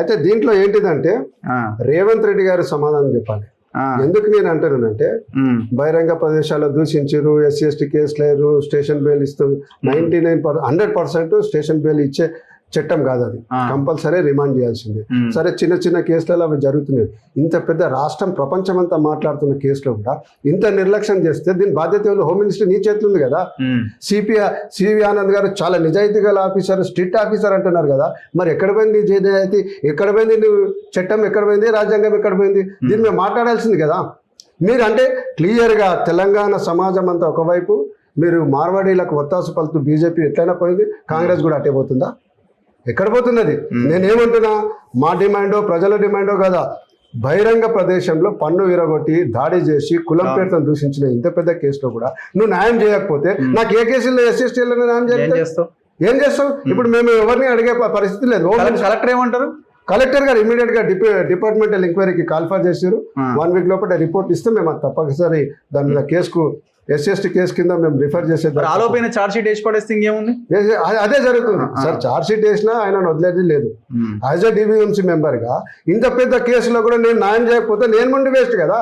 అయితే దీంట్లో ఏంటిదంటే రేవంత్ రెడ్డి గారు సమాధానం చెప్పాలి. ఎందుకు నేను అంటానంటే బహిరంగ ప్రదేశాల్లో దూషించారు, ఎస్సీ ఎస్టీ కేసులు లేరు, స్టేషన్ బెయిల్ ఇస్తూ 100% స్టేషన్ బెయిల్ ఇచ్చే చట్టం కాదు అది. కంపల్సరీ రిమాండ్ చేయాల్సిందే. సరే చిన్న చిన్న కేసులలో అవి జరుగుతున్నాయి. ఇంత పెద్ద రాష్ట్రం ప్రపంచమంతా మాట్లాడుతున్న కేసులో కూడా ఇంత నిర్లక్ష్యం చేస్తే దీని బాధ్యత ఎవరు? హోమ్ మినిస్టర్ నీ చేతులు ఉంది కదా. సివి ఆనంద్ గారు చాలా నిజాయితీ గల ఆఫీసర్, స్ట్రిక్ట్ ఆఫీసర్ అంటున్నారు కదా. మరి ఎక్కడ పోయింది నిజాయితీ? ఎక్కడ పోయింది నువ్వు చట్టం? ఎక్కడ పోయింది రాజ్యాంగం? ఎక్కడ పోయింది? దీన్ని మేము మాట్లాడాల్సింది కదా. మీరు అంటే క్లియర్గా తెలంగాణ సమాజం అంతా ఒకవైపు, మీరు మార్వాడీలకు ఒత్తాసు పలుతూ బీజేపీ ఎట్లయినా పోయింది, కాంగ్రెస్ కూడా అట్టే పోతుందా? ఎక్కడ పోతున్నది? నేనేమంటున్నా, మా డిమాండో ప్రజల డిమాండో కదా. బహిరంగ ప్రదేశంలో పన్ను విరగొట్టి దాడి చేసి కులం పేరుతో దూషించిన ఇంత పెద్ద కేసులో కూడా నువ్వు న్యాయం చేయకపోతే నాకు ఏ కేసుల్లో ఎస్సీఎస్టీలో న్యాయం చేస్తావు? ఏం చేస్తావు? ఇప్పుడు మేము ఎవరిని అడిగే పరిస్థితి లేదు. కలెక్టర్ ఏమంటారు? కలెక్టర్ గారు ఇమీడియట్ గా డిపార్ట్మెంటల్ ఎంక్వైరీకి కాల్ఫర్ చేశారు. 1 వీక్ లోపల రిపోర్ట్ ఇస్తే మేము తప్పనిసరి దాని మీద కేసుకు ఎస్సీ కేసు కింద మేము రిఫర్ చేసే. ఆలోపైన ఛార్జ్ షీట్ వేసి పడేస్తే ఇంకేముంది? అదే జరుగుతుంది సార్. ఛార్జ్ షీట్ వేసినా ఆయన వదిలేది లేదు. యాజ్ ఎ డివిఎంసీ మెంబర్ గా ఇంత పెద్ద కేసులో కూడా నేను న్యాయం చేయకపోతే నేను ముందు వేస్ట్ కదా.